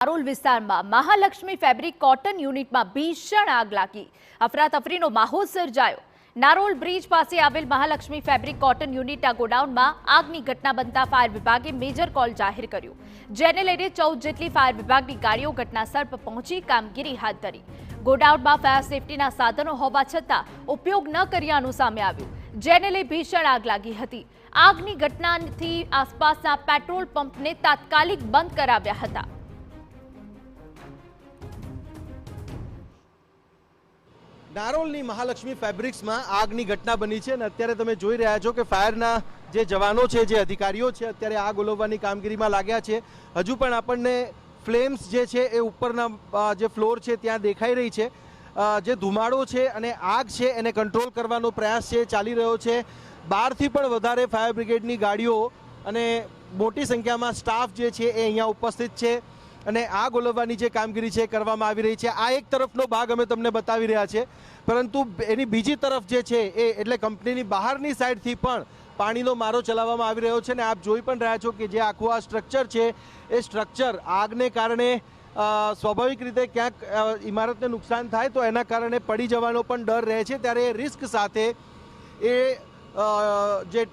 નારોલ વિસ્તારમાં Mahalakshmi fabric cotton યુનિટમાં ભીષણ આગ લાગી. અફરાતફરીનો માહોલ સર્જાયો. નારોલ બ્રિજ પાસે આવેલ મહાલક્ષ્મી ફેબ્રિક કોટન યુનિટના ગોડાઉનમાં આગની ઘટના બનતા ફાયર વિભાગે મેજર કોલ જાહેર કર્યો, જેને લઈને 14 જેટલી ફાયર વિભાગની ગાડીઓ ઘટનાસ્થળ પર પહોંચી કામગીરી હાથ ધરી. ગોડાઉનમાં ફાયર સેફટીના સાધનો હોવા છતાં ઉપયોગ ન કર્યાનું સામે આવ્યું, જેને લઈ ભીષણ આગ લાગી હતી. આગની ઘટનાથી આસપાસના પેટ્રોલ પંપને તાત્કાલિક બંધ કરાવ્યા હતા. નારોલની મહાલક્ષ્મી ફેબ્રિક્સમાં આગની ઘટના બની છે અને અત્યારે તમે જોઈ રહ્યા છો કે ફાયરના જે જવાનો છે, જે અધિકારીઓ છે, અત્યારે આગ ઓલવવાની કામગીરીમાં લાગ્યા છે. હજુ પણ આપણને ફ્લેમ્સ જે છે એ ઉપરના જે ફ્લોર છે ત્યાં દેખાઈ રહી છે. જે ધુમાડો છે અને આગ છે એને કંટ્રોલ કરવાનો પ્રયાસ છે ચાલી રહ્યો છે. 12થી પણ વધારે ફાયર બ્રિગેડની ગાડીઓ અને મોટી સંખ્યામાં સ્ટાફ જે છે એ અહીંયા ઉપસ્થિત છે અને આગ ઓલવવાની જે કામગીરી છે કરવામાં આવી રહી છે. આ એક તરફનો ભાગ અમે તમને બતાવી રહ્યા છે, પરંતુ એની બીજી તરફ જે છે એ એટલે કંપનીની બહારની સાઈડથી પણ પાણીનો મારો ચલાવવામાં આવી રહ્યો છે અને આપ જોઈ પણ રહ્યા છો કે જે આખું આ સ્ટ્રક્ચર છે એ સ્ટ્રક્ચર આગને કારણે સ્વાભાવિક રીતે ક્યાંક ઇમારતને નુકસાન થાય તો એના કારણે પડી જવાનો પણ ડર રહે છે. ત્યારે એ રિસ્ક સાથે એ જે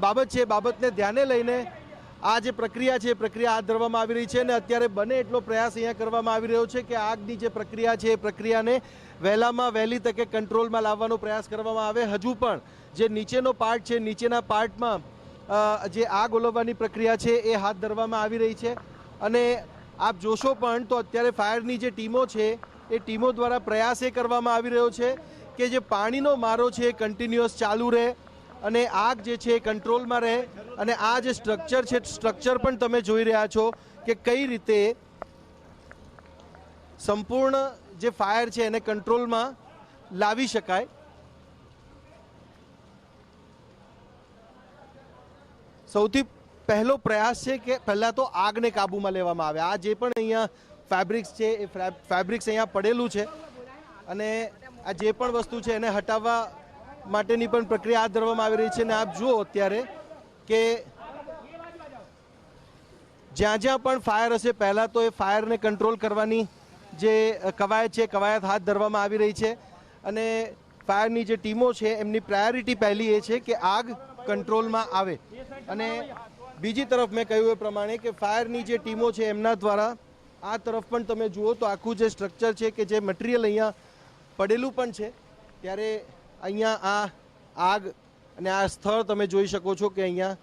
બાબત છે બાબતને ધ્યાને લઈને આ જે પ્રક્રિયા છે પ્રક્રિયા હાથ ધરવામાં આવી રહી છે અને અત્યારે બને એટલો પ્રયાસ અહીંયા કરવામાં આવી રહ્યો છે કે આગની જે પ્રક્રિયા છે એ પ્રક્રિયાને વહેલામાં વહેલી તકે કંટ્રોલમાં લાવવાનો પ્રયાસ કરવામાં આવે. હજુ પણ જે નીચેનો પાર્ટ છે, નીચેના પાર્ટમાં જે આગ ઓલવવાની પ્રક્રિયા છે એ હાથ ધરવામાં આવી રહી છે અને આપ જોશો પણ તો અત્યારે ફાયરની જે ટીમો છે એ ટીમો દ્વારા પ્રયાસ એ કરવામાં આવી રહ્યો છે કે જે પાણીનો મારો છે એ કન્ટિન્યુઅસ ચાલુ રહે અને આગ જે છે એ કંટ્રોલમાં રહે. અને આ જે સ્ટ્રક્ચર છે, સ્ટ્રક્ચર પણ તમે જોઈ રહ્યા છો કે કઈ રીતે સંપૂર્ણ જે ફાયર છે એને કંટ્રોલમાં લાવી શકાય. સૌથી પહેલો પ્રયાસ છે કે પહેલાં તો આગને કાબૂમાં લેવામાં આવે. આ જે પણ અહીંયા ફેબ્રિક્સ છે એ ફેબ્રિક્સ અહીંયા પડેલું છે અને આ જે પણ વસ્તુ છે એને હટાવવા માટેની પણ પ્રક્રિયા હાથ ધરવામાં આવી રહી છે. અને આપ જુઓ અત્યારે કે જ્યાં જ્યાં પણ ફાયર હશે પહેલાં તો એ ફાયરને કંટ્રોલ કરવાની જે કવાયત છે કવાયત હાથ ધરવામાં આવી રહી છે અને ફાયરની જે ટીમો છે એમની પ્રાયોરિટી પહેલી એ છે કે આગ કંટ્રોલમાં આવે. અને બીજી તરફ મેં કહ્યું એ પ્રમાણે કે ફાયરની જે ટીમો છે એમના દ્વારા આ તરફ પણ તમે જુઓ તો આખું જે સ્ટ્રક્ચર છે કે જે મટીરિયલ અહીંયા પડેલું પણ છે, ત્યારે અહીંયા આ આગ અને આ સ્થળ તમે જોઈ શકો છો કે અહીંયા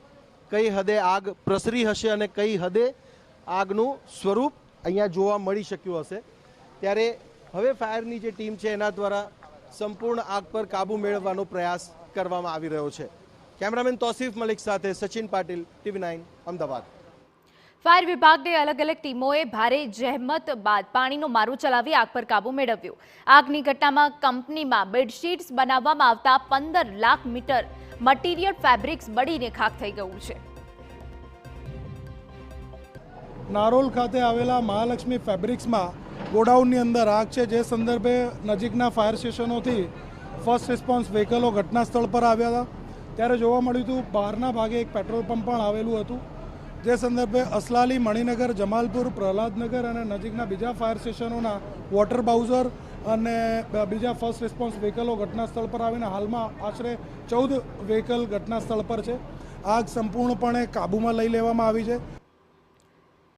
કઈ હદે આગ પ્રસરી હશે અને કઈ હદે આગનું સ્વરૂપ અહીંયા જોવા મળી શક્યું હશે. ત્યારે હવે ફાયરની જે ટીમ છે એના દ્વારા સંપૂર્ણ આગ પર કાબૂ મેળવવાનો પ્રયાસ કરવામાં આવી રહ્યો છે. કેમેરામેન તોસીફ મલિક સાથે સચિન પાટીલ, TV9 અમદાવાદ. ફાયર વિભાગની અલગ અલગ ટીમોએ ભારે જહેમત બાદ પાણીનો મારો ચલાવી આગ પર કાબુ મેળવ્યો. આગની ઘટનામાં કંપનીમાં બેડશીટ્સ બનાવવામાં આવતા 15 લાખ મીટર મટીરિયલ ફેબ્રિક્સ બળીને ખાખ થઈ ગયું છે. નારોલ ખાતે આવેલા મહાલક્ષ્મી ફેબ્રિક્સમાં ગોડાઉનની અંદર આગ છે, જે સંદર્ભે નજીકના ફાયર સ્ટેશનોથી ફર્સ્ટ રિસ્પોન્સ વ્હીકલો ઘટના સ્થળ પર આવ્યા હતા. ત્યારે જોવા મળ્યું હતું બહારના ભાગે એક પેટ્રોલ પંપ પણ આવેલું હતું, જે સંદર્ભે અસલાલી, મણિનગર, જમાલપુર, પ્રહલાદનગર અને નજીકના બીજા ફાયર સ્ટેશનોના વોટર બાઉઝર અને બીજા ફર્સ્ટ રિસ્પોન્સ વ્હીકલો ઘટના સ્થળ પર આવીને હાલમાં આશરે 14 વ્હીકલ ઘટના સ્થળ પર છે. આગ સંપૂર્ણપણે કાબૂમાં લઈ લેવામાં આવી છે.